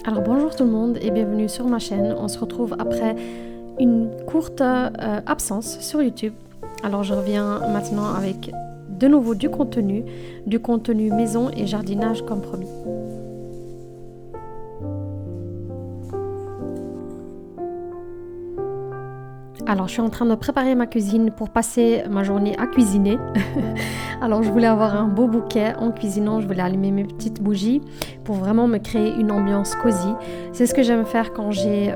Alors bonjour tout le monde et bienvenue sur ma chaîne. On se retrouve après une courte absence sur YouTube. Alors je reviens maintenant avec de nouveau du contenu maison et jardinage comme promis. Alors je suis en train de préparer ma cuisine pour passer ma journée à cuisiner. Alors je voulais avoir un beau bouquet en cuisinant, je voulais allumer mes petites bougies pour vraiment me créer une ambiance cosy. C'est ce que j'aime faire quand j'ai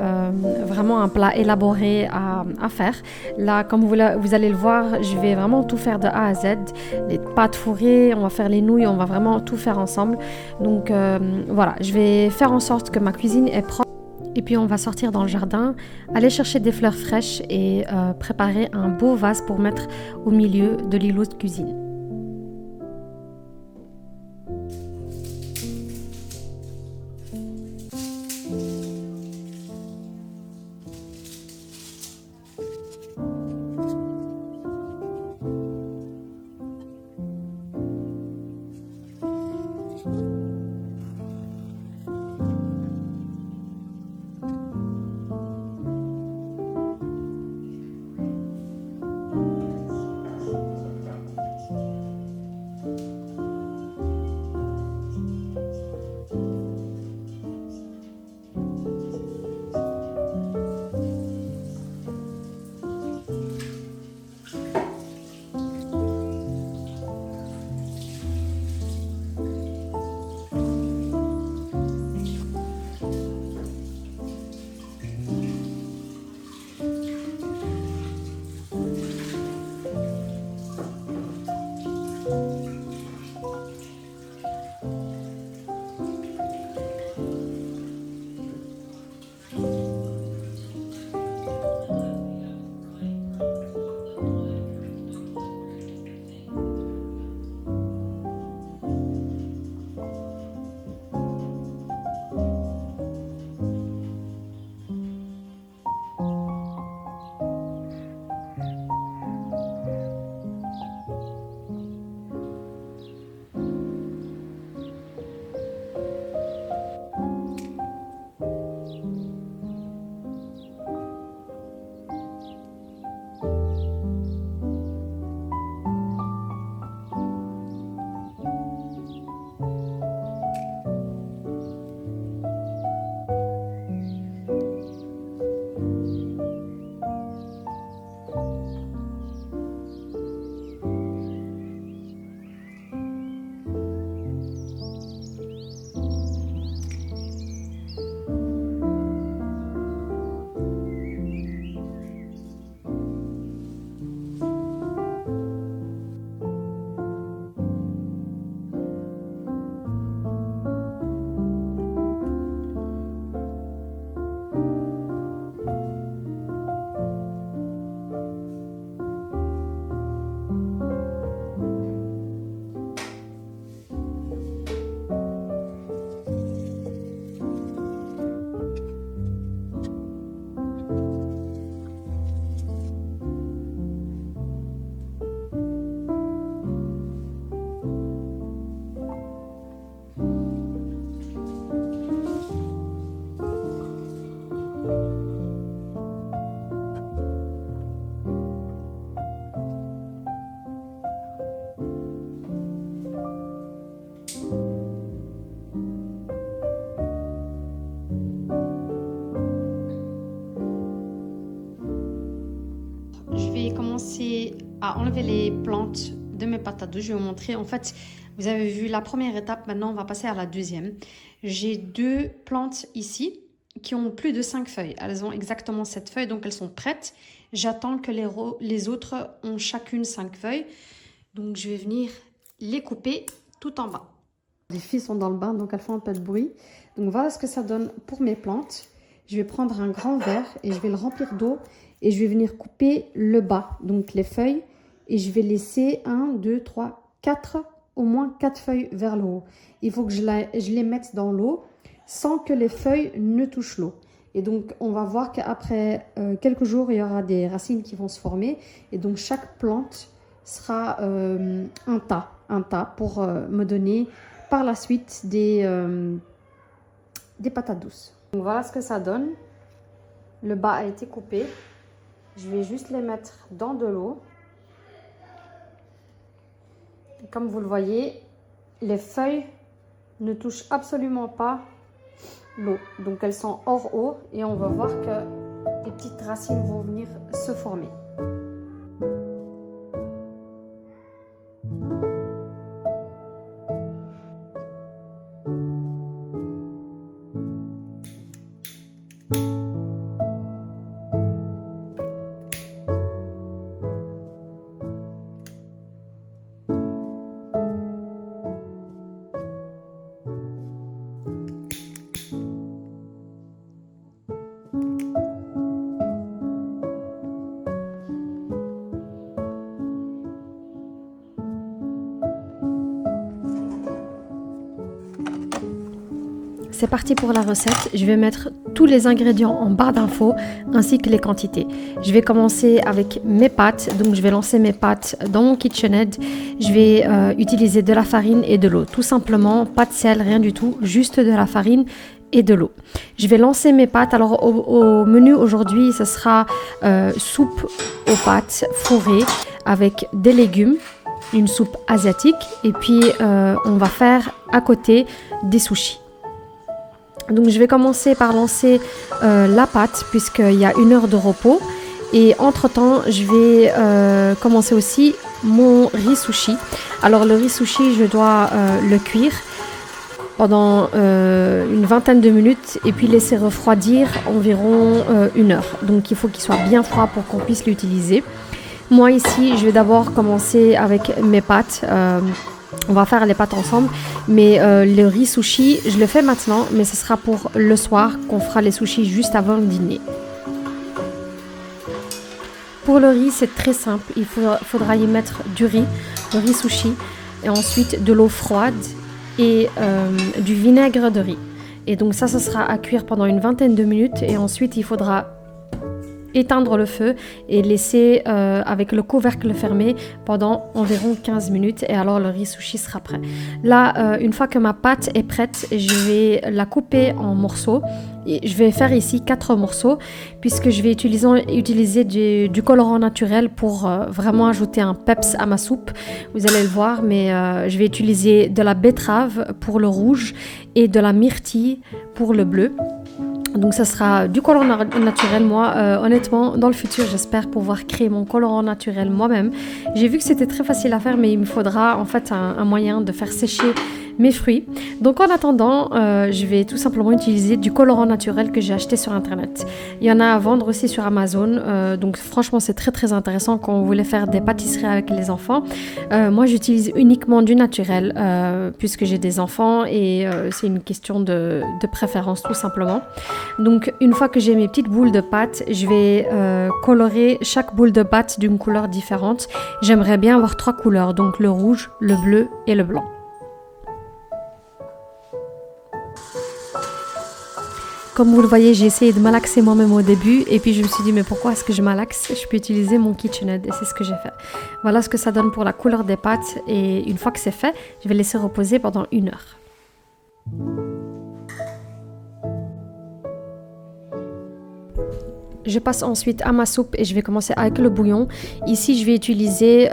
vraiment un plat élaboré à faire. Là, comme vous allez le voir, je vais vraiment tout faire de A à Z. Les pâtes fourrées, on va faire les nouilles, on va vraiment tout faire ensemble. Donc voilà, je vais faire en sorte que ma cuisine est propre. Et puis on va sortir dans le jardin, aller chercher des fleurs fraîches et préparer un beau vase pour mettre au milieu de l'îlot de cuisine. Je vais commencer à enlever les plantes de mes patates. Je vais vous montrer. En fait, vous avez vu la première étape. Maintenant, on va passer à la deuxième. J'ai deux plantes ici qui ont plus de 5 feuilles. Elles ont exactement 7 feuilles, donc elles sont prêtes. J'attends que les autres ont chacune 5 feuilles. Donc, je vais venir les couper tout en bas. Les filles sont dans le bain, donc elles font un peu de bruit. Donc, voilà ce que ça donne pour mes plantes. Je vais prendre un grand verre et je vais le remplir d'eau. Et je vais venir couper le bas, donc les feuilles. Et je vais laisser 1, 2, 3, 4, au moins 4 feuilles vers le haut. Il faut que je les mette dans l'eau sans que les feuilles ne touchent l'eau. Et donc, on va voir qu'après quelques jours, il y aura des racines qui vont se former. Et donc, chaque plante sera un tas pour me donner par la suite des des patates douces. Donc voilà ce que ça donne. Le bas a été coupé. Je vais juste les mettre dans de l'eau. Comme vous le voyez, les feuilles ne touchent absolument pas l'eau. Donc elles sont hors eau et on va voir que les petites racines vont venir se former. C'est parti pour la recette. Je vais mettre tous les ingrédients en barre d'infos ainsi que les quantités. Je vais commencer avec mes pâtes. Donc je vais lancer mes pâtes dans mon KitchenAid. Je vais utiliser de la farine et de l'eau. Tout simplement, pas de sel, rien du tout, juste de la farine et de l'eau. Je vais lancer mes pâtes. Alors au menu aujourd'hui, ce sera soupe aux pâtes fourrées avec des légumes, une soupe asiatique et puis on va faire à côté des sushis. Donc je vais commencer par lancer la pâte puisqu'il y a 1 heure de repos et entre temps je vais commencer aussi mon riz sushi. Alors le riz sushi je dois le cuire pendant une vingtaine de minutes et puis laisser refroidir environ 1 heure. Donc il faut qu'il soit bien froid pour qu'on puisse l'utiliser. Moi ici je vais d'abord commencer avec mes pâtes. On va faire les pâtes ensemble, mais le riz sushi, je le fais maintenant, mais ce sera pour le soir qu'on fera les sushis juste avant le dîner. Pour le riz, c'est très simple. Il faudra y mettre du riz, le riz sushi, et ensuite de l'eau froide et du vinaigre de riz. Et donc ça sera à cuire pendant une vingtaine de minutes et ensuite il faudra éteindre le feu et laisser avec le couvercle fermé pendant environ 15 minutes et alors le riz sushi sera prêt. Là, une fois que ma pâte est prête, je vais la couper en morceaux. Et je vais faire ici 4 morceaux puisque je vais utiliser du colorant naturel pour vraiment ajouter un peps à ma soupe. Vous allez le voir, mais je vais utiliser de la betterave pour le rouge et de la myrtille pour le bleu. Donc ça sera du colorant naturel. Moi honnêtement dans le futur j'espère pouvoir créer mon colorant naturel moi-même. J'ai vu que c'était très facile à faire mais il me faudra en fait un moyen de faire sécher mes fruits. Donc en attendant je vais tout simplement utiliser du colorant naturel que j'ai acheté sur internet. Il y en a à vendre aussi sur Amazon, donc franchement c'est très très intéressant quand on voulait faire des pâtisseries avec les enfants. Moi j'utilise uniquement du naturel puisque j'ai des enfants et c'est une question de préférence tout simplement. Donc une fois que j'ai mes petites boules de pâte, je vais colorer chaque boule de pâte d'une couleur différente. J'aimerais bien avoir 3 couleurs, donc le rouge, le bleu et le blanc. Comme vous le voyez, j'ai essayé de malaxer moi-même au début et puis je me suis dit mais pourquoi est-ce que je malaxe? Je peux utiliser mon KitchenAid et c'est ce que j'ai fait. Voilà ce que ça donne pour la couleur des pâtes et une fois que c'est fait, je vais laisser reposer pendant 1 heure. Je passe ensuite à ma soupe et je vais commencer avec le bouillon. Ici, je vais utiliser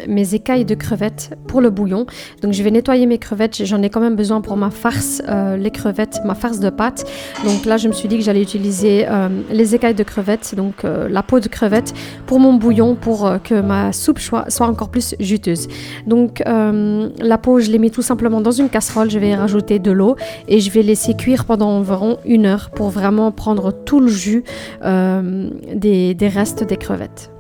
mes écailles de crevettes pour le bouillon. Donc, je vais nettoyer mes crevettes. J'en ai quand même besoin pour ma farce, les crevettes, ma farce de pâte. Donc là, je me suis dit que j'allais utiliser les écailles de crevettes, donc la peau de crevette pour mon bouillon pour que ma soupe soit encore plus juteuse. Donc, la peau, je l'ai mis tout simplement dans une casserole. Je vais y rajouter de l'eau et je vais laisser cuire pendant environ 1 heure pour vraiment prendre tout le jus des restes des crevettes.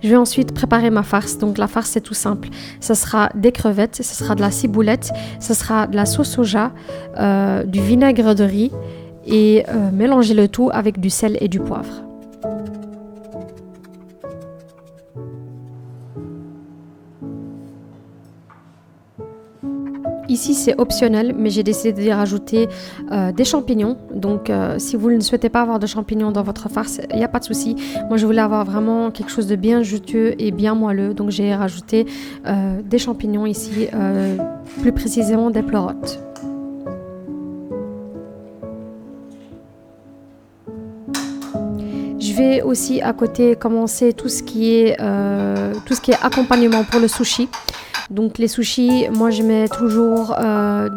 Je vais ensuite préparer ma farce. Donc la farce c'est tout simple. Ce sera des crevettes, ce sera de la ciboulette, ce sera de la sauce soja, du vinaigre de riz et mélanger le tout avec du sel et du poivre. Ici c'est optionnel mais j'ai décidé d'y rajouter des champignons. Donc si vous ne souhaitez pas avoir de champignons dans votre farce, il n'y a pas de souci. Moi je voulais avoir vraiment quelque chose de bien juteux et bien moelleux. Donc j'ai rajouté des champignons ici, plus précisément des pleurotes. Je vais aussi à côté commencer tout ce qui est accompagnement pour le sushi. Donc les sushis, moi je mets toujours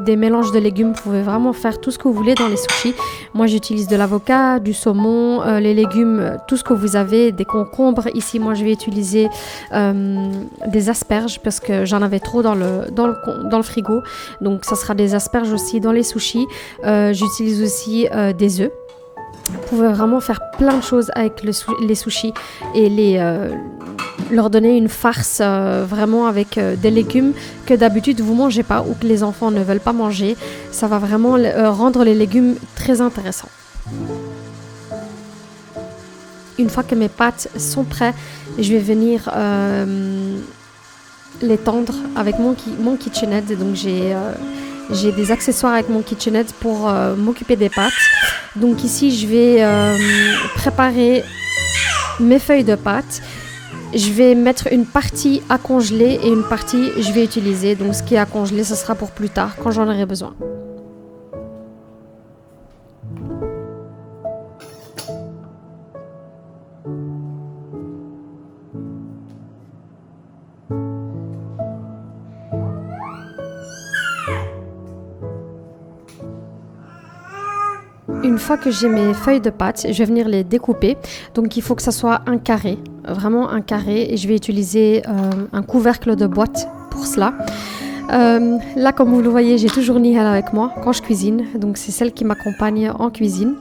des mélanges de légumes. Vous pouvez vraiment faire tout ce que vous voulez dans les sushis. Moi j'utilise de l'avocat, du saumon, les légumes, tout ce que vous avez, des concombres. Ici moi je vais utiliser des asperges parce que j'en avais trop dans le frigo. Donc ça sera des asperges aussi dans les sushis. J'utilise aussi des œufs. Vous pouvez vraiment faire plein de choses avec les sushis et leur donner une farce vraiment avec des légumes que d'habitude vous ne mangez pas ou que les enfants ne veulent pas manger. Ça va vraiment rendre les légumes très intéressants. Une fois que mes pâtes sont prêtes, je vais venir les tendre avec mon KitchenAid. Donc j'ai des accessoires avec mon KitchenAid pour m'occuper des pâtes. Donc ici, je vais préparer mes feuilles de pâtes. Je vais mettre une partie à congeler et une partie je vais utiliser. Donc ce qui est à congeler, ce sera pour plus tard quand j'en aurai besoin. Une fois que j'ai mes feuilles de pâte, je vais venir les découper. Donc il faut que ça soit un carré, vraiment un carré. Et je vais utiliser un couvercle de boîte pour cela. Là, comme vous le voyez, j'ai toujours Nihal avec moi quand je cuisine. Donc c'est celle qui m'accompagne en cuisine.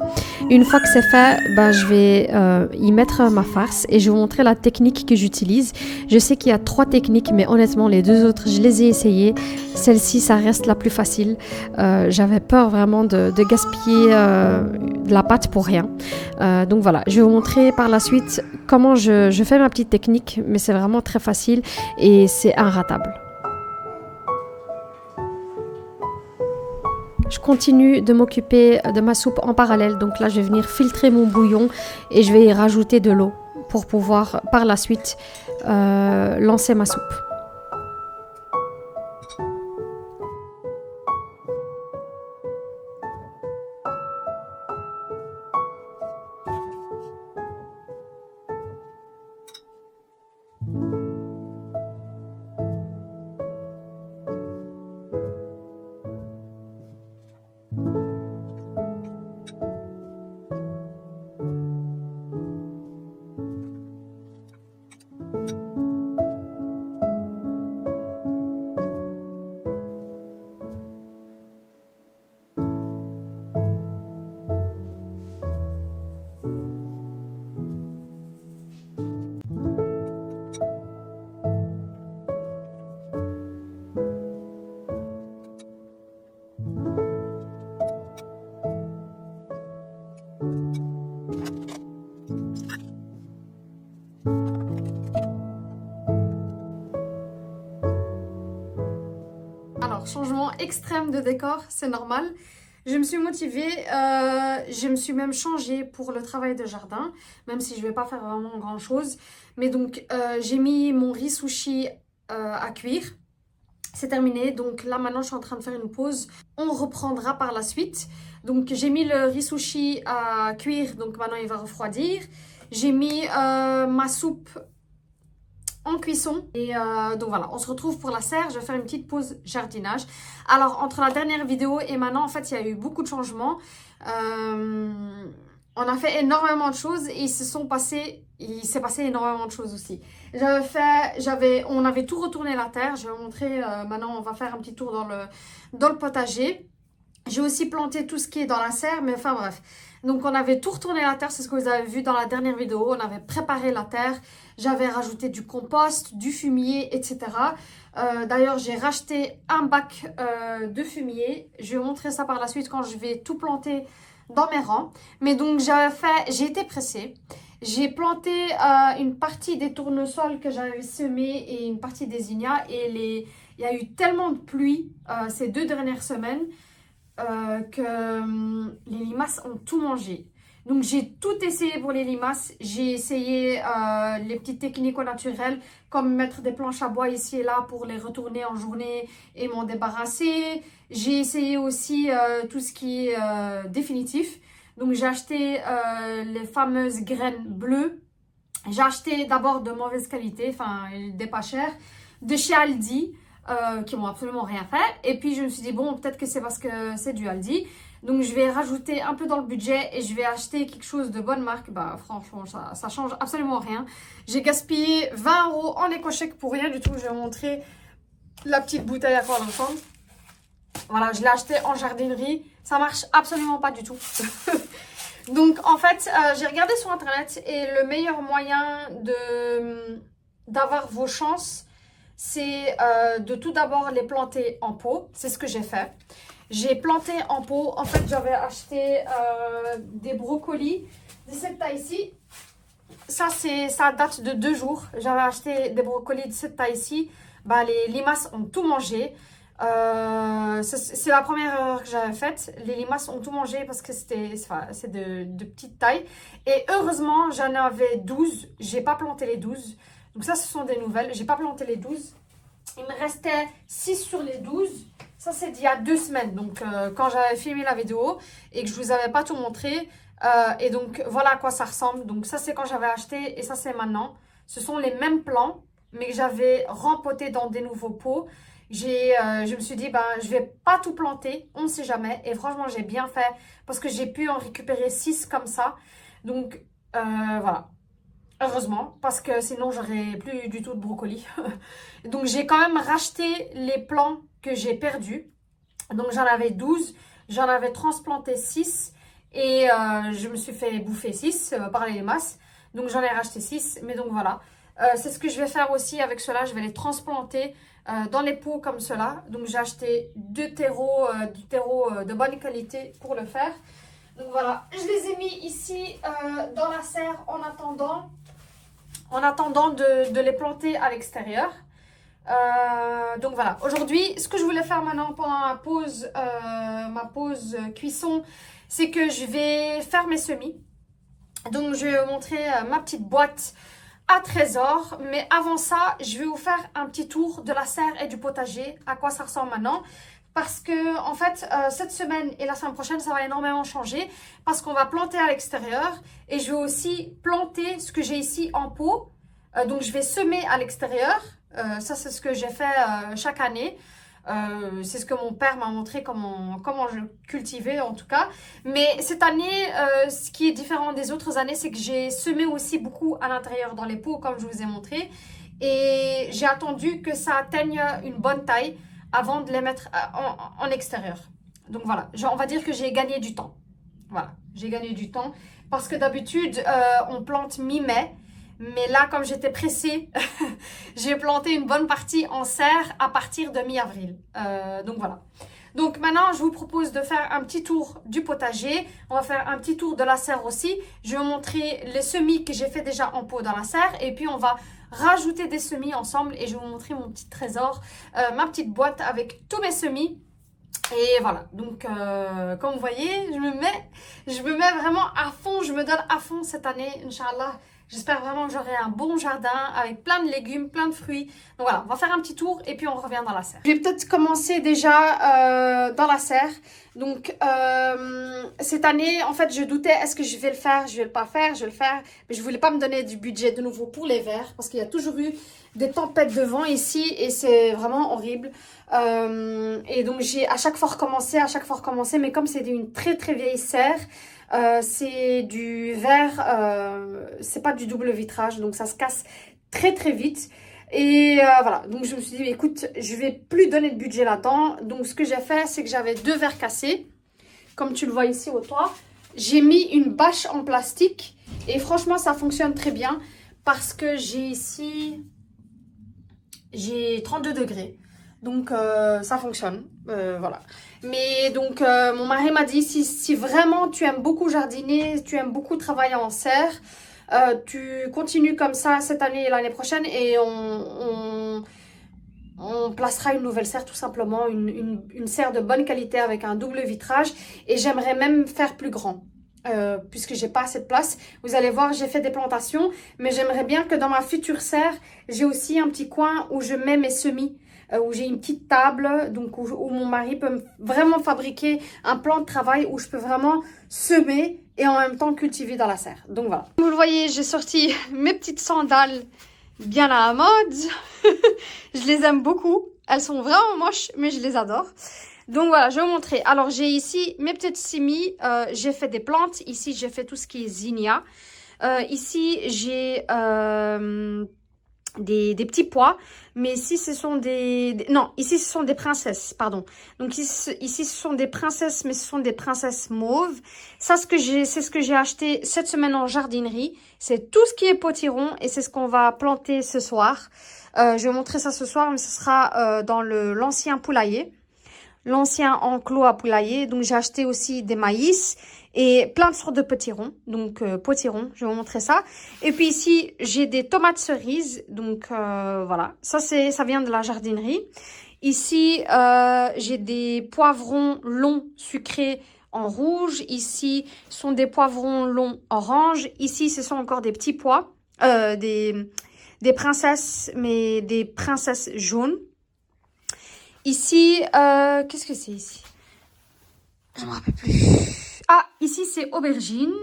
Une fois que c'est fait, je vais y mettre ma farce et je vais vous montrer la technique que j'utilise. Je sais qu'il y a 3 techniques, mais honnêtement, les 2 autres, je les ai essayées. Celle-ci, ça reste la plus facile. J'avais peur vraiment de gaspiller de la pâte pour rien. Donc voilà, je vais vous montrer par la suite comment je fais ma petite technique, mais c'est vraiment très facile et c'est inratable. Je continue de m'occuper de ma soupe en parallèle. Donc là, je vais venir filtrer mon bouillon et je vais y rajouter de l'eau pour pouvoir par la suite lancer ma soupe. Alors, changement extrême de décor, c'est normal. Je me suis motivée, je me suis même changée pour le travail de jardin, même si je ne vais pas faire vraiment grand chose. Mais donc, j'ai mis mon riz sushi à cuire. C'est terminé, donc là maintenant je suis en train de faire une pause. On reprendra par la suite. Donc j'ai mis le riz sushi à cuire, donc maintenant il va refroidir. J'ai mis ma soupe en cuisson et donc voilà, on se retrouve pour la serre. Je vais faire une petite pause jardinage. Alors entre la dernière vidéo et maintenant en fait il y a eu beaucoup de changements. On a fait énormément de choses et il s'est passé énormément de choses aussi. On avait tout retourné la terre. Je vais vous montrer, maintenant on va faire un petit tour dans le potager. J'ai aussi planté tout ce qui est dans la serre, mais enfin bref. Donc on avait tout retourné la terre, c'est ce que vous avez vu dans la dernière vidéo. On avait préparé la terre, j'avais rajouté du compost, du fumier, etc. D'ailleurs j'ai racheté un bac de fumier. Je vais vous montrer ça par la suite quand je vais tout planter dans mes rangs. Mais donc j'ai été pressée. J'ai planté une partie des tournesols que j'avais semés et une partie des zinnias. Et il y a eu tellement de pluie ces 2 dernières semaines que les limaces ont tout mangé. Donc j'ai tout essayé pour les limaces. J'ai essayé les petites techniques au naturel, comme mettre des planches à bois ici et là pour les retourner en journée et m'en débarrasser. J'ai essayé aussi tout ce qui est définitif. Donc j'ai acheté les fameuses graines bleues. J'ai acheté d'abord de mauvaise qualité, enfin des pas chères, de chez Aldi, qui m'ont absolument rien fait. Et puis je me suis dit, bon, peut-être que c'est parce que c'est du Aldi. Donc je vais rajouter un peu dans le budget et je vais acheter quelque chose de bonne marque. Bah franchement, ça change absolument rien. J'ai gaspillé 20 € en éco-chèque pour rien du tout. Je vais vous montrer la petite bouteille à quoi elle ressemble. Voilà, je l'ai acheté en jardinerie. Ça marche absolument pas du tout. Donc en fait, j'ai regardé sur internet et le meilleur moyen d'avoir vos chances, c'est de tout d'abord les planter en pot. C'est ce que j'ai fait. J'ai planté en pot. En fait, j'avais acheté des brocolis de cette taille-ci. Ça date de 2 jours. J'avais acheté des brocolis de cette taille-ci. Bah, les limaces ont tout mangé. C'est la première erreur que j'avais faite. Les limaces ont tout mangé parce que c'est de petite taille. Et heureusement, j'en avais 12. J'ai pas planté les 12. Donc ça, ce sont des nouvelles. J'ai pas planté les 12. Il me restait 6 sur les 12. Ça, c'est d'il y a 2 semaines. Donc, quand j'avais filmé la vidéo et que je vous avais pas tout montré. Et donc, voilà à quoi ça ressemble. Donc, ça, c'est quand j'avais acheté et ça, c'est maintenant. Ce sont les mêmes plants, mais que j'avais rempotés dans des nouveaux pots. Je me suis dit, ben, je vais pas tout planter. On ne sait jamais. Et franchement, j'ai bien fait parce que j'ai pu en récupérer 6 comme ça. Donc, voilà. Heureusement, parce que sinon, j'aurais plus du tout de brocoli. Donc, j'ai quand même racheté les plants que j'ai perdus. Donc, j'en avais 12. J'en avais transplanté 6. Et je me suis fait bouffer 6 par les limaces. Donc, j'en ai racheté 6. Mais donc, voilà. C'est ce que je vais faire aussi avec cela. Je vais les transplanter dans les pots comme cela. Donc, j'ai acheté du terreau de bonne qualité pour le faire. Donc, voilà. Je les ai mis ici dans la serre en attendant de les planter à l'extérieur. Donc voilà, aujourd'hui, ce que je voulais faire maintenant pendant ma pause cuisson, c'est que je vais faire mes semis. Donc je vais vous montrer ma petite boîte à trésor. Mais avant ça, je vais vous faire un petit tour de la serre et du potager, à quoi ça ressemble maintenant. Parce que en fait, cette semaine et la semaine prochaine, ça va énormément changer. Parce qu'on va planter à l'extérieur. Et je vais aussi planter ce que j'ai ici en pot. Donc je vais semer à l'extérieur. Ça, c'est ce que j'ai fait chaque année. C'est ce que mon père m'a montré comment je cultivais en tout cas. Mais cette année, ce qui est différent des autres années, c'est que j'ai semé aussi beaucoup à l'intérieur dans les pots, comme je vous ai montré. Et j'ai attendu que ça atteigne une bonne taille avant de les mettre en extérieur. Donc voilà, on va dire que j'ai gagné du temps. Voilà, j'ai gagné du temps. Parce que d'habitude, on plante mi-mai. Mais là, comme j'étais pressée, j'ai planté une bonne partie en serre à partir de mi-avril. Donc voilà. Donc maintenant, je vous propose de faire un petit tour du potager. On va faire un petit tour de la serre aussi. Je vais vous montrer les semis que j'ai fait déjà en pot dans la serre. Et puis, on va rajouter des semis ensemble. Et je vais vous montrer mon petit trésor, ma petite boîte avec tous mes semis. Et voilà, donc comme vous voyez, je me mets vraiment à fond, je me donne à fond cette année, Inch'Allah. J'espère vraiment que j'aurai un bon jardin avec plein de légumes, plein de fruits. Donc voilà, on va faire un petit tour et puis on revient dans la serre. Je vais peut-être commencer déjà dans la serre. Donc cette année, en fait, je doutais, est-ce que je vais le faire, je vais pas faire, je vais le faire. Mais je voulais pas me donner du budget de nouveau pour les verres parce qu'il y a toujours eu des tempêtes de vent ici et c'est vraiment horrible. Et donc j'ai à chaque fois recommencé, mais comme c'est une très très vieille serre, c'est du verre, c'est pas du double vitrage, donc ça se casse très très vite. Et voilà, donc je me suis dit, écoute, je vais plus donner de budget là-dedans. Donc ce que j'ai fait, c'est que j'avais 2 verres cassés, comme tu le vois ici au toit. J'ai mis une bâche en plastique et franchement, ça fonctionne très bien parce que j'ai ici, j'ai 32 degrés. Donc, ça fonctionne, voilà. Mais donc, mon mari m'a dit, si vraiment tu aimes beaucoup jardiner, tu aimes beaucoup travailler en serre, tu continues comme ça cette année et l'année prochaine et on placera une nouvelle serre tout simplement, une serre de bonne qualité avec un double vitrage. Et j'aimerais même faire plus grand. Puisque j'ai pas assez de place. Vous allez voir, j'ai fait des plantations, mais j'aimerais bien que dans ma future serre, j'ai aussi un petit coin où je mets mes semis. Où j'ai une petite table, donc où mon mari peut vraiment fabriquer un plan de travail où je peux vraiment semer et en même temps cultiver dans la serre. Donc voilà. Comme vous le voyez, j'ai sorti mes petites sandales bien à la mode. Je les aime beaucoup. Elles sont vraiment moches, mais je les adore. Donc voilà, je vais vous montrer. Alors j'ai ici mes petites simis. J'ai fait des plantes. Ici, j'ai fait tout ce qui est zinnia. Ici, j'ai des petits pois, mais ici ce sont non, ici ce sont des princesses, pardon. Donc ici ce sont des princesses, mais ce sont des princesses mauves. Ça, c'est ce que j'ai acheté cette semaine en jardinerie. C'est tout ce qui est potiron et c'est ce qu'on va planter ce soir. Je vais vous montrer ça ce soir, mais ce sera dans l'ancien poulailler. L'ancien enclos à poulailler. Donc j'ai acheté aussi des maïs et plein de sortes de potirons. Donc potirons, je vais vous montrer ça. Et puis ici, j'ai des tomates cerises. Donc voilà, ça vient de la jardinerie. Ici, j'ai des poivrons longs sucrés en rouge. Ici, sont des poivrons longs orange. Ici, ce sont encore des petits pois, des princesses, mais des princesses jaunes. Ici, qu'est-ce que c'est ici? Je ne me rappelle plus. Ah, ici, c'est aubergine.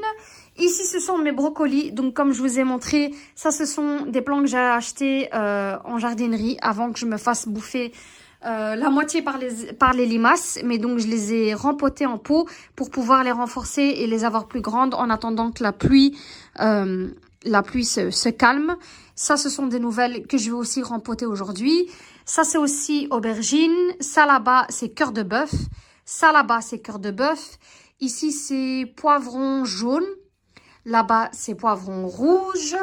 Ici, ce sont mes brocolis. Donc, comme je vous ai montré, ça, ce sont des plants que j'ai achetés en jardinerie avant que je me fasse bouffer la moitié par les limaces. Mais donc, je les ai rempotés en pot pour pouvoir les renforcer et les avoir plus grandes en attendant que la pluie se calme. Ça, ce sont des nouvelles que je vais aussi rempoter aujourd'hui. Ça, c'est aussi aubergine. Ça, là-bas, c'est cœur de bœuf. Ça, là-bas, c'est cœur de bœuf. Ici, c'est poivron jaune. Là-bas, c'est poivron rouge.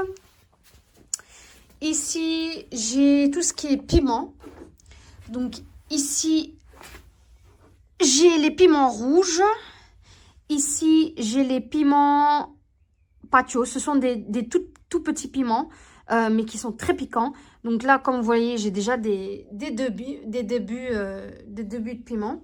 Ici, j'ai tout ce qui est piment. Donc, ici, j'ai les piments rouges. Ici, j'ai les piments patio. Ce sont des tout petits piments, mais qui sont très piquants. Donc là, comme vous voyez, j'ai déjà des débuts de piment.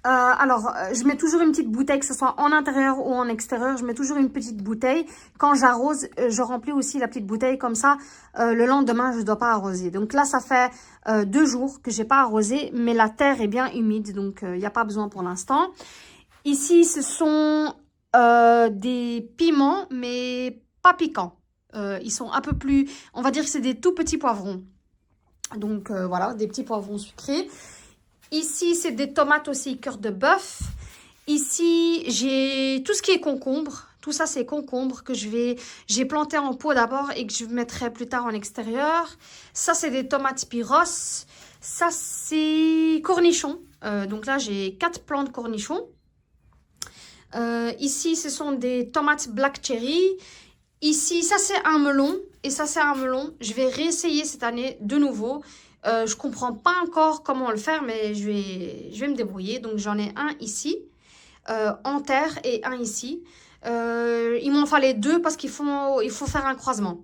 Alors, je mets toujours une petite bouteille, que ce soit en intérieur ou en extérieur. Je mets toujours une petite bouteille. Quand j'arrose, je remplis aussi la petite bouteille. Comme ça, le lendemain, je ne dois pas arroser. Donc là, ça fait 2 jours que je n'ai pas arrosé. Mais la terre est bien humide, donc il n'y a pas besoin pour l'instant. Ici, ce sont des piments, mais pas piquants. Ils sont un peu plus... On va dire que c'est des tout petits poivrons. Donc voilà, des petits poivrons sucrés. Ici, c'est des tomates aussi, cœur de bœuf. Ici, j'ai tout ce qui est concombre. Tout ça, c'est concombre que j'ai planté en pot d'abord et que je mettrai plus tard en extérieur. Ça, c'est des tomates pyros. Ça, c'est cornichons. Donc là, j'ai 4 plants de cornichons. Ici, ce sont des tomates black cherry. Ici, ça, c'est un melon. Et ça, c'est un melon. Je vais réessayer cette année de nouveau. Je comprends pas encore comment le faire, mais je vais me débrouiller. Donc, j'en ai un ici, en terre, et un ici. Il m'en fallait 2 parce il faut faire un croisement,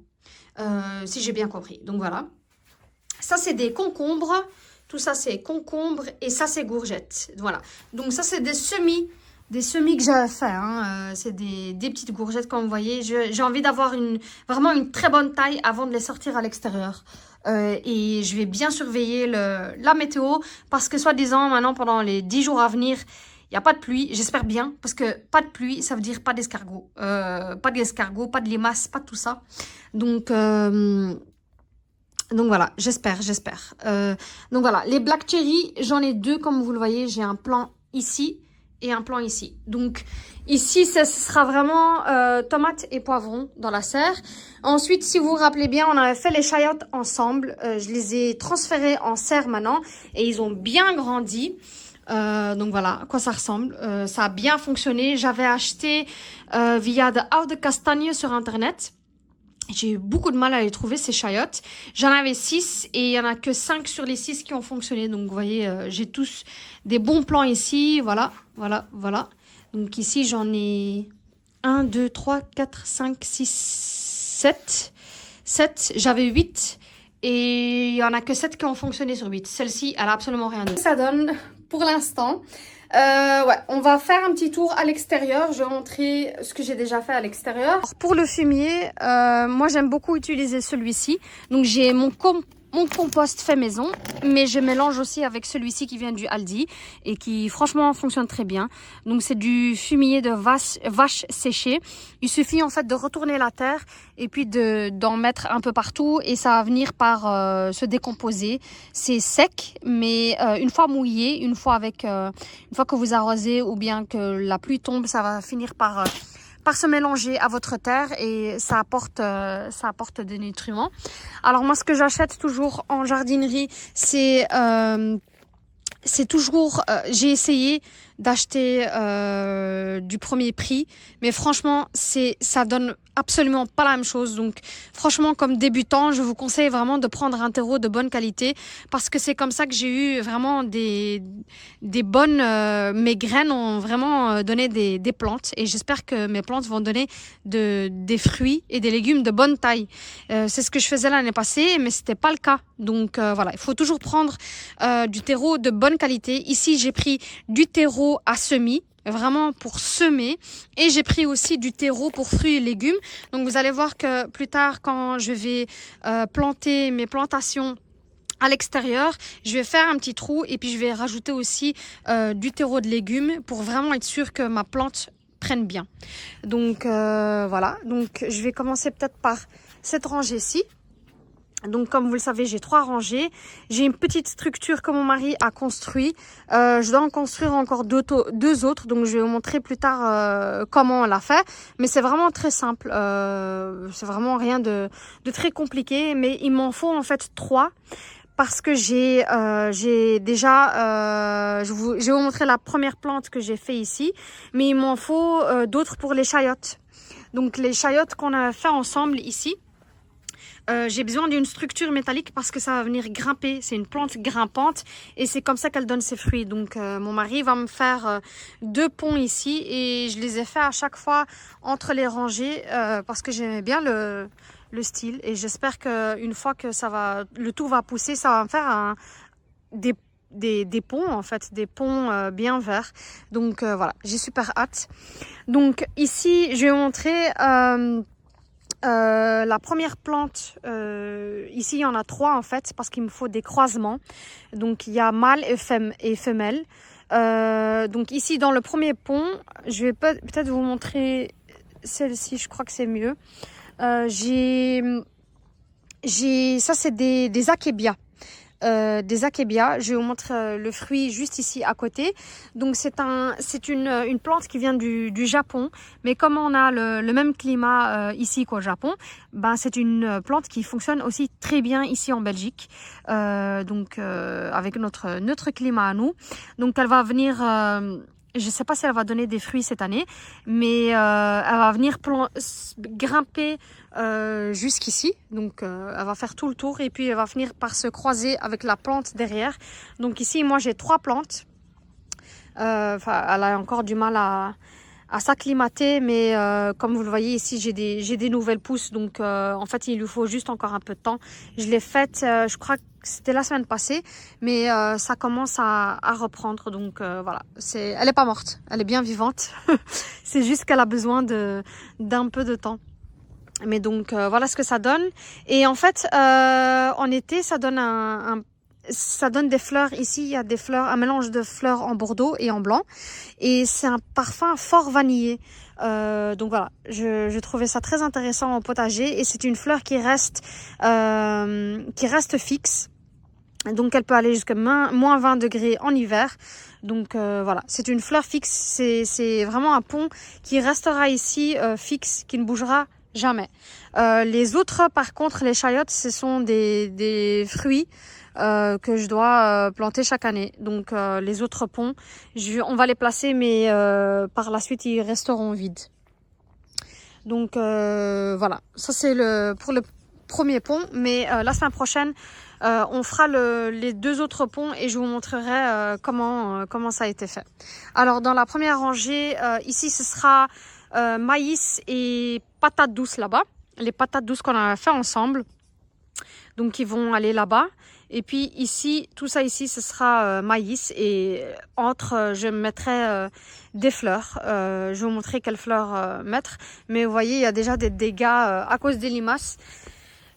si j'ai bien compris. Donc, voilà. Ça, c'est des concombres. Tout ça, c'est concombre. Et ça, c'est gourgettes. Voilà. Donc, ça, c'est des semis que j'avais fait. Hein. C'est des petites gourgettes, comme vous voyez. J'ai envie d'avoir vraiment une très bonne taille avant de les sortir à l'extérieur. Et je vais bien surveiller la météo parce que soi-disant maintenant pendant les 10 jours à venir il n'y a pas de pluie, j'espère bien, parce que pas de pluie ça veut dire pas d'escargot, pas de limaces, pas de tout ça, donc voilà, j'espère. Donc voilà, les black cherry, j'en ai 2 comme vous le voyez, j'ai un plant ici et un plant ici. Donc ici, ce sera vraiment tomates et poivrons dans la serre. Ensuite, si vous vous rappelez bien, on avait fait les chayotes ensemble. Je les ai transférés en serre maintenant et ils ont bien grandi. Donc voilà à quoi ça ressemble. Ça a bien fonctionné. J'avais acheté via de Oude Castagne sur internet. J'ai eu beaucoup de mal à les trouver, ces chayotes. J'en avais 6 et il n'y en a que 5 sur les 6 qui ont fonctionné. Donc, vous voyez, j'ai tous des bons plans ici. Voilà. Donc, ici, j'en ai 1, 2, 3, 4, 5, 6, 7. 7, j'avais 8. Et il n'y en a que 7 qui ont fonctionné sur 8. Celle-ci, elle a absolument rien d'autre. Ça donne pour l'instant. Ouais, on va faire un petit tour à l'extérieur. Je vais montrer ce que j'ai déjà fait à l'extérieur. Pour le fumier, moi j'aime beaucoup utiliser celui-ci. Donc j'ai mon mon compost fait maison, mais je mélange aussi avec celui-ci qui vient du Aldi et qui franchement fonctionne très bien. Donc c'est du fumier de vache séchée. Il suffit en fait de retourner la terre et puis d'en mettre un peu partout et ça va venir par se décomposer. C'est sec, mais une fois mouillé, une fois que vous arrosez ou bien que la pluie tombe, ça va finir par se mélanger à votre terre et ça apporte des nutriments. Alors moi, ce que j'achète toujours en jardinerie, c'est toujours, j'ai essayé d'acheter du premier prix, mais franchement, ça donne absolument pas la même chose. Donc franchement, comme débutant, je vous conseille vraiment de prendre un terreau de bonne qualité parce que c'est comme ça que j'ai eu vraiment des bonnes... mes graines ont vraiment donné des plantes et j'espère que mes plantes vont donner des fruits et des légumes de bonne taille. C'est ce que je faisais l'année passée, mais c'était pas le cas. Donc voilà, il faut toujours prendre du terreau de bonne qualité. Ici, j'ai pris du terreau à semis, vraiment pour semer, et j'ai pris aussi du terreau pour fruits et légumes. Donc vous allez voir que plus tard, quand je vais planter mes plantations à l'extérieur, je vais faire un petit trou et puis je vais rajouter aussi du terreau de légumes pour vraiment être sûr que ma plante prenne bien. Donc voilà, donc je vais commencer peut-être par cette rangée-ci. Donc comme vous le savez, j'ai 3 rangées. J'ai une petite structure que mon mari a construit. Je dois en construire encore deux autres. Donc je vais vous montrer plus tard comment on l'a fait. Mais c'est vraiment très simple. C'est vraiment rien de très compliqué. Mais il m'en faut en fait 3. Parce que j'ai déjà... je vais vous montrer la première plante que j'ai fait ici. Mais il m'en faut d'autres pour les chayotes. Donc les chayotes qu'on a fait ensemble ici. J'ai besoin d'une structure métallique parce que ça va venir grimper. C'est une plante grimpante et c'est comme ça qu'elle donne ses fruits. Donc mon mari va me faire 2 ponts ici et je les ai fait à chaque fois entre les rangées parce que j'aimais bien le style. Et j'espère qu'une fois que le tout va pousser, ça va me faire des ponts en fait, des ponts bien verts. Donc voilà, j'ai super hâte. Donc ici, je vais vous montrer... la première plante, ici il y en a 3 en fait parce qu'il me faut des croisements. Donc il y a mâle et femelle. Donc ici dans le premier pont, je vais peut-être vous montrer celle-ci, je crois que c'est mieux. Ça c'est des akébia. Des akébia. Je vais vous montrer le fruit juste ici à côté. Donc c'est une plante qui vient du Japon, mais comme on a le même climat ici qu'au Japon, ben c'est une plante qui fonctionne aussi très bien ici en Belgique. Avec notre climat à nous. Donc elle va venir je ne sais pas si elle va donner des fruits cette année, mais elle va venir grimper jusqu'ici. Donc elle va faire tout le tour et puis elle va finir par se croiser avec la plante derrière. Donc ici, moi j'ai 3 plantes. Elle a encore du mal à s'acclimater, mais comme vous le voyez ici, j'ai des nouvelles pousses. Donc en fait, il lui faut juste encore un peu de temps. Je l'ai faite, je crois que c'était la semaine passée, mais ça commence à reprendre. Donc voilà, elle est pas morte, elle est bien vivante. C'est juste qu'elle a besoin d'un peu de temps. Mais donc voilà ce que ça donne. Et en fait, en été, ça donne ça donne des fleurs. Ici, il y a des fleurs, un mélange de fleurs en bordeaux et en blanc. Et c'est un parfum fort vanillé. Donc voilà, je trouvais ça très intéressant en potager. Et c'est une fleur qui reste fixe. Donc elle peut aller jusqu'à moins 20 degrés en hiver. Donc voilà, c'est une fleur fixe. C'est vraiment un pont qui restera ici fixe, qui ne bougera jamais. Les autres, par contre, les chayotes, ce sont des fruits que je dois planter chaque année. Donc les autres ponts, on va les placer, mais par la suite, ils resteront vides. Donc voilà, ça c'est pour le premier pont. Mais la semaine prochaine, on fera les 2 autres ponts et je vous montrerai comment ça a été fait. Alors dans la première rangée, ici ce sera maïs et patates douces là-bas. Les patates douces qu'on a fait ensemble. Donc ils vont aller là-bas. Et puis ici, tout ça ici, ce sera maïs. Et je mettrai des fleurs. Je vais vous montrer quelles fleurs mettre. Mais vous voyez, il y a déjà des dégâts à cause des limaces.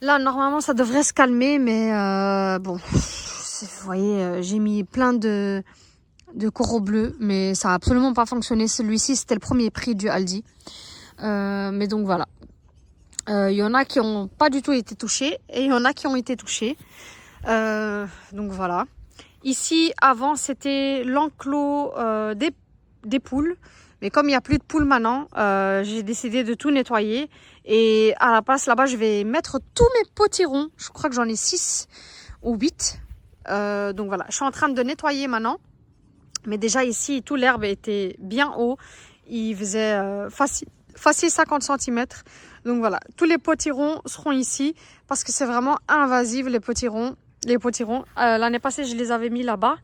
Là, normalement, ça devrait se calmer, mais bon, vous voyez, j'ai mis plein de coraux bleus, mais ça a absolument pas fonctionné. Celui-ci, c'était le premier prix du Aldi. Mais donc voilà. Il y en a qui n'ont pas du tout été touchés et il y en a qui ont été touchés. Donc voilà. Ici, avant, c'était l'enclos des poules. Mais comme il n'y a plus de poules maintenant, j'ai décidé de tout nettoyer. Et à la place, là-bas, je vais mettre tous mes potirons. Je crois que j'en ai 6 ou 8. Donc voilà, je suis en train de nettoyer maintenant. Mais déjà ici, tout l'herbe était bien haut. Il faisait facile 50 cm. Donc voilà, tous les potirons seront ici parce que c'est vraiment invasif les potirons. L'année passée, je les avais mis là-bas.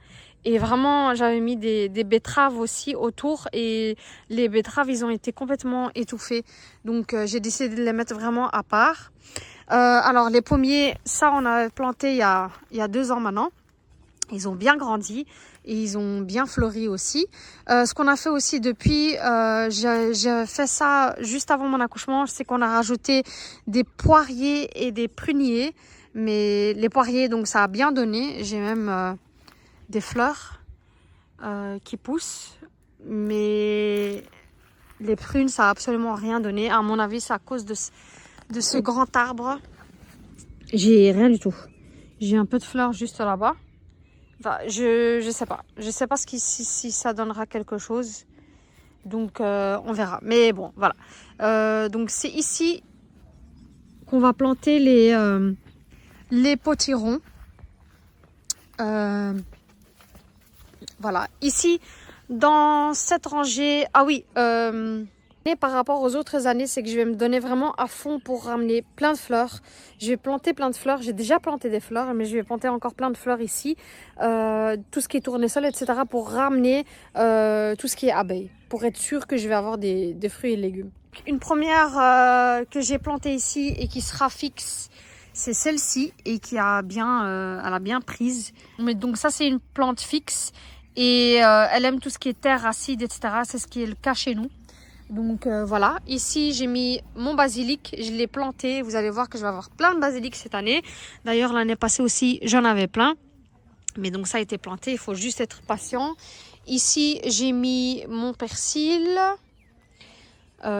Et vraiment, j'avais mis des betteraves aussi autour. Et les betteraves, ils ont été complètement étouffés. Donc j'ai décidé de les mettre vraiment à part. Alors les pommiers, ça on avait planté il y a 2 ans maintenant. Ils ont bien grandi et ils ont bien fleuri aussi. Ce qu'on a fait aussi depuis, j'ai fait ça juste avant mon accouchement, c'est qu'on a rajouté des poiriers et des pruniers. Mais les poiriers, donc ça a bien donné. J'ai même des fleurs qui poussent. Mais les prunes, ça a absolument rien donné. À mon avis, c'est à cause de ce grand arbre. J'ai rien du tout. J'ai un peu de fleurs juste là-bas. Enfin, je sais pas. Je sais pas si ça donnera quelque chose. Donc, on verra. Mais bon, voilà. Donc, c'est ici qu'on va planter les potirons. Voilà. Ici, dans cette rangée... Ah oui, par rapport aux autres années, c'est que je vais me donner vraiment à fond pour ramener plein de fleurs. Je vais planter plein de fleurs. J'ai déjà planté des fleurs, mais je vais planter encore plein de fleurs ici. Tout ce qui est tournesol, etc. pour ramener tout ce qui est abeilles. Pour être sûr que je vais avoir des fruits et légumes. Une première que j'ai plantée ici et qui sera fixe, c'est celle-ci et qui a bien, elle a bien prise. Mais donc ça, c'est une plante fixe et elle aime tout ce qui est terre acide, etc. C'est ce qui est le cas chez nous. Donc voilà, ici j'ai mis mon basilic, je l'ai planté, vous allez voir que je vais avoir plein de basilic cette année. D'ailleurs l'année passée aussi j'en avais plein, mais donc ça a été planté, il faut juste être patient. Ici j'ai mis mon persil,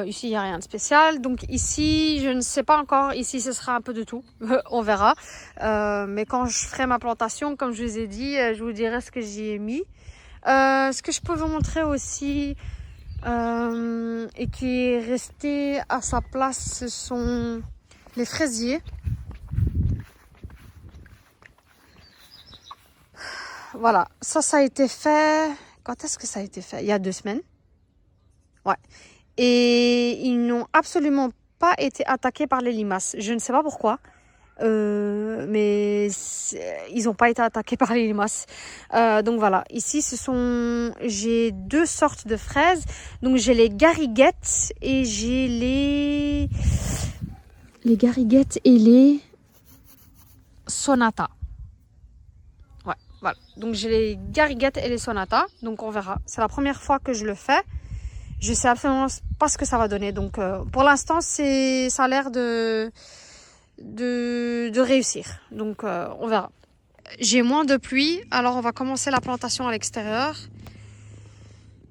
ici il n'y a rien de spécial, donc ici je ne sais pas encore, ici ce sera un peu de tout, on verra. Mais quand je ferai ma plantation, comme je vous ai dit, je vous dirai ce que j'y ai mis. Ce que je peux vous montrer aussi... et qui est resté à sa place, ce sont les fraisiers. Voilà, ça a été fait. Quand est-ce que ça a été fait? Il y a 2 semaines. Ouais. Et ils n'ont absolument pas été attaqués par les limaces. Je ne sais pas pourquoi. Mais ils n'ont pas été attaqués par les limaces. Donc voilà, ici j'ai 2 sortes de fraises. Donc j'ai les gariguettes et j'ai les gariguettes et les sonata. Ouais, voilà. Donc j'ai les gariguettes et les sonata. Donc on verra. C'est la première fois que je le fais. Je sais absolument pas ce que ça va donner. Donc pour l'instant, ça a l'air de réussir. Donc on verra. J'ai moins de pluie, alors on va commencer la plantation à l'extérieur.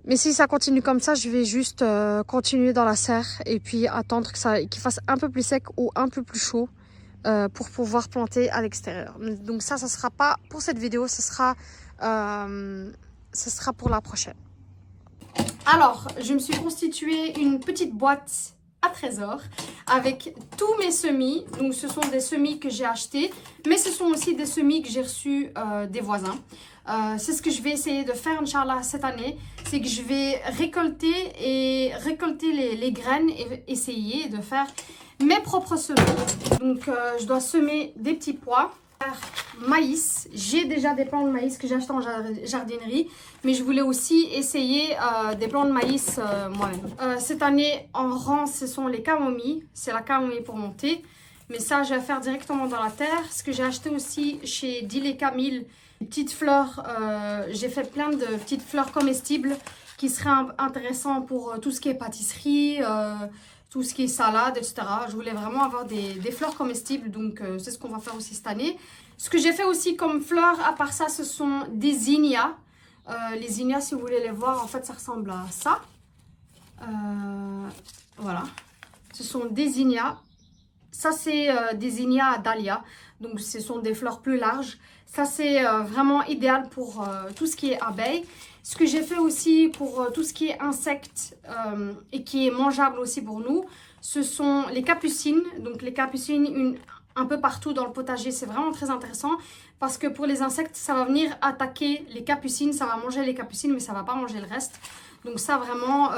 Mais si ça continue comme ça, je vais juste continuer dans la serre et puis attendre qu'il fasse un peu plus sec ou un peu plus chaud pour pouvoir planter à l'extérieur. Donc ça sera pas pour cette vidéo, ce sera pour la prochaine. Alors, je me suis constitué une petite boîte à trésor avec tous mes semis. Donc ce sont des semis que j'ai achetés, mais ce sont aussi des semis que j'ai reçus des voisins. C'est ce que je vais essayer de faire, Inch'Allah, cette année. C'est que je vais récolter les graines et essayer de faire mes propres semis. Donc je dois semer des petits pois. Maïs, j'ai déjà des plants de maïs que j'ai achetés en jardinerie, mais je voulais aussi essayer des plants de maïs moi-même. Cette année en rang, ce sont les camomilles, c'est la camomille pour mon thé, mais ça je vais faire directement dans la terre. Ce que j'ai acheté aussi chez Dile Camille, petites fleurs, j'ai fait plein de petites fleurs comestibles qui seraient intéressantes pour tout ce qui est pâtisserie, tout ce qui est salade, etc. Je voulais vraiment avoir des fleurs comestibles, donc c'est ce qu'on va faire aussi cette année. Ce que j'ai fait aussi comme fleurs, à part ça, ce sont des zinnias. Les zinnias, si vous voulez les voir, en fait, ça ressemble à ça. Voilà. Ce sont des zinnias. Ça, c'est des zinnias à dahlia. Donc, ce sont des fleurs plus larges. Ça, c'est vraiment idéal pour tout ce qui est abeilles. Ce que j'ai fait aussi pour tout ce qui est insectes et qui est mangeable aussi pour nous, ce sont les capucines. Donc, les capucines, un peu partout dans le potager, c'est vraiment très intéressant. Parce que pour les insectes, ça va venir attaquer les capucines. Ça va manger les capucines, mais ça ne va pas manger le reste. Donc, ça, vraiment,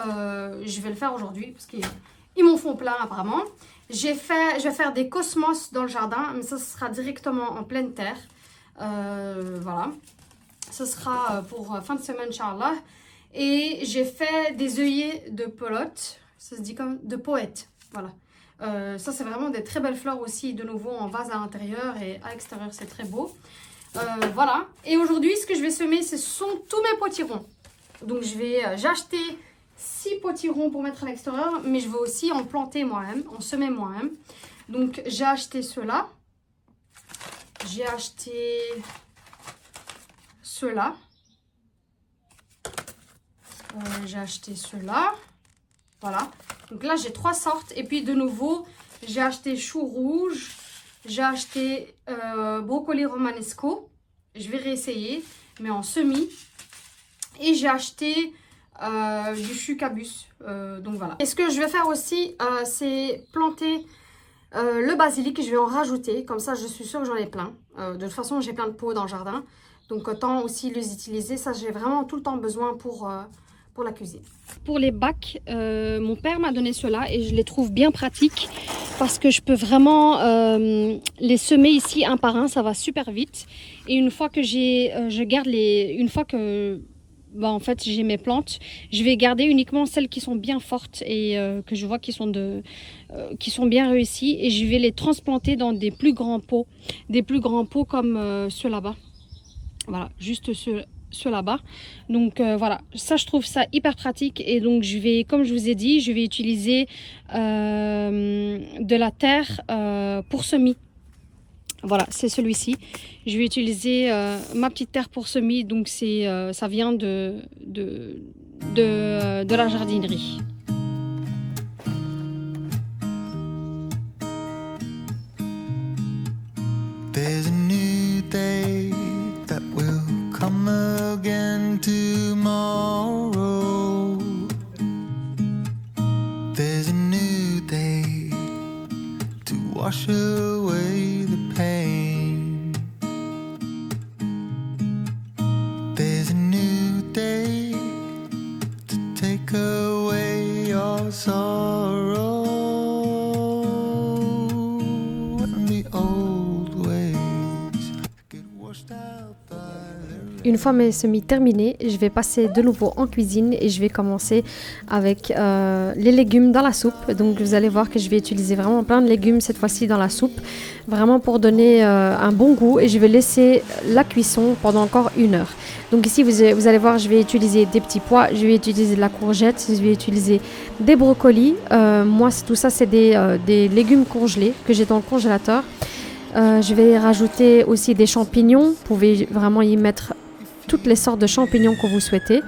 je vais le faire aujourd'hui parce qu'ils m'en font plein apparemment. Je vais faire des cosmos dans le jardin, mais ça sera directement en pleine terre. Voilà. Ce sera pour fin de semaine, Inch'Allah. Et j'ai fait des œillets de pelote. Ça se dit comme de poète. Voilà. Ça, c'est vraiment des très belles fleurs aussi, de nouveau en vase à l'intérieur et à l'extérieur, c'est très beau. Voilà. Et aujourd'hui, ce que je vais semer, ce sont tous mes potirons. Donc, j'ai acheté 6 potirons pour mettre à l'extérieur, mais je vais aussi en planter moi-même, en semer moi-même. Donc, j'ai acheté ceux-là. J'ai acheté ceux-là. J'ai acheté ceux-là. Voilà. Donc là, j'ai 3 sortes. Et puis, de nouveau, j'ai acheté chou rouge. J'ai acheté brocoli romanesco. Je vais réessayer, mais en semis. Et j'ai acheté du chucabus. Donc voilà. Et ce que je vais faire aussi, c'est planter le basilic. Je vais en rajouter. Comme ça, je suis sûre que j'en ai plein. De toute façon, j'ai plein de pots dans le jardin. Donc autant aussi les utiliser. Ça, j'ai vraiment tout le temps besoin pour la cuisine. Pour les bacs, mon père m'a donné ceux-là et je les trouve bien pratiques parce que je peux vraiment les semer ici un par un. Ça va super vite. Et une fois que je garde une fois que en fait j'ai mes plantes, je vais garder uniquement celles qui sont bien fortes et que je vois qui sont bien réussies, et je vais les transplanter dans des plus grands pots comme ceux là-bas. Voilà, juste ceux là-bas. Donc voilà, ça je trouve ça hyper pratique. Et donc je vais, comme je vous ai dit, je vais utiliser de la terre pour semis. Voilà, c'est celui-ci. Je vais utiliser ma petite terre pour semis. Donc ça vient de la jardinerie. There's a new day that will come again tomorrow. There's a new day to wash away the pain. There's a new day to take away your sorrow. And the old ways get washed out by the Une fois mes semis terminés, je vais passer de nouveau en cuisine et je vais commencer avec les légumes dans la soupe. Donc vous allez voir que je vais utiliser vraiment plein de légumes cette fois-ci dans la soupe, vraiment pour donner un bon goût, et je vais laisser la cuisson pendant encore 1 heure. Donc ici vous allez voir, je vais utiliser des petits pois, je vais utiliser de la courgette, je vais utiliser des brocolis. Moi tout ça c'est des légumes congelés que j'ai dans le congélateur. Je vais rajouter aussi des champignons. Vous pouvez vraiment y mettre toutes les sortes de champignons que vous souhaitez.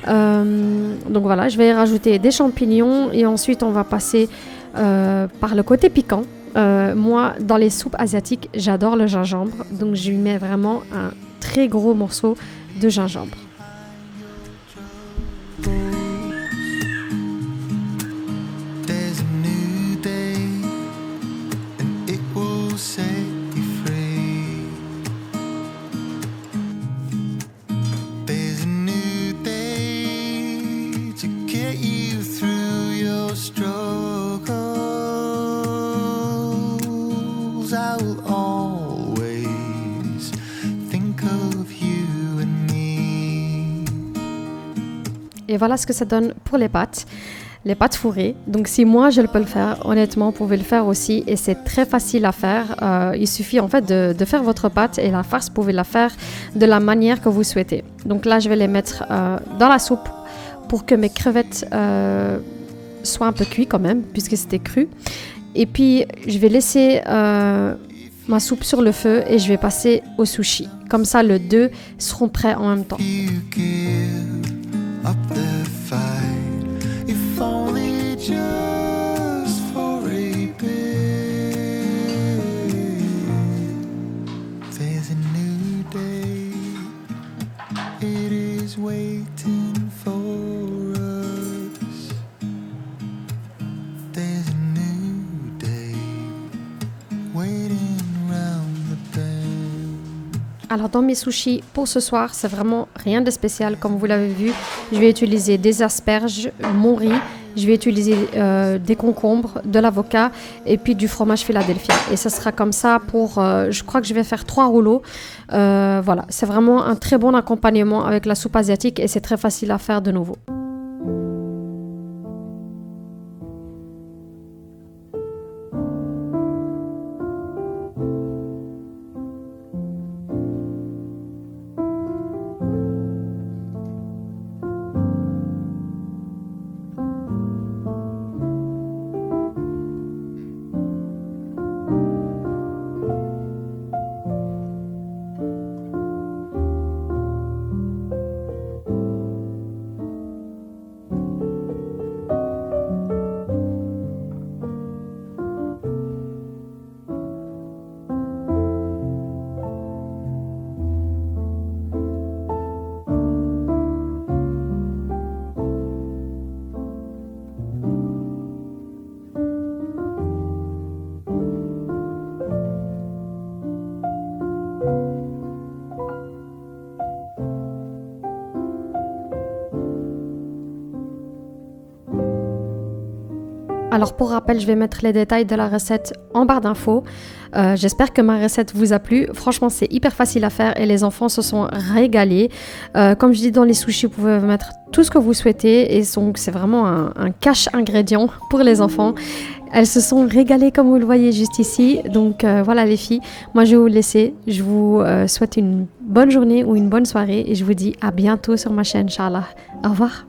Donc voilà, je vais rajouter des champignons et ensuite on va passer par le côté piquant. Moi, dans les soupes asiatiques, j'adore le gingembre. Donc je lui mets vraiment un très gros morceau de gingembre. There's a new day and it will set you free. There's a new day to get you through your struggles. I will always think of you and me. Et voilà ce que ça donne pour les pâtes fourrées. Donc si moi je peux le faire, honnêtement vous pouvez le faire aussi, et c'est très facile à faire. Il suffit en fait de faire votre pâte, et la farce vous pouvez la faire de la manière que vous souhaitez. Donc là je vais les mettre dans la soupe pour que mes crevettes soit un peu cuit quand même, puisque c'était cru. Et puis, je vais laisser ma soupe sur le feu et je vais passer au sushi. Comme ça, les deux seront prêts en même temps. You give up the fight, if only just for a bit. There's a new day, it is waiting for us. There's a new day, waiting round the bend. Alors dans mes sushis pour ce soir, c'est vraiment rien de spécial comme vous l'avez vu. Je vais utiliser des asperges, mon riz, je vais utiliser des concombres, de l'avocat et puis du fromage Philadelphia. Et ça sera comme ça pour, je crois que je vais faire 3 rouleaux. Voilà, c'est vraiment un très bon accompagnement avec la soupe asiatique et c'est très facile à faire de nouveau. Alors pour rappel, je vais mettre les détails de la recette en barre d'infos. J'espère que ma recette vous a plu. Franchement, c'est hyper facile à faire et les enfants se sont régalés. Comme je dis dans les sushis, vous pouvez mettre tout ce que vous souhaitez et donc c'est vraiment un cache ingrédient pour les enfants. Elles se sont régalées comme vous le voyez juste ici. Donc voilà les filles, moi je vais vous laisser. Je vous souhaite une bonne journée ou une bonne soirée et je vous dis à bientôt sur ma chaîne, Inch'Allah. Au revoir.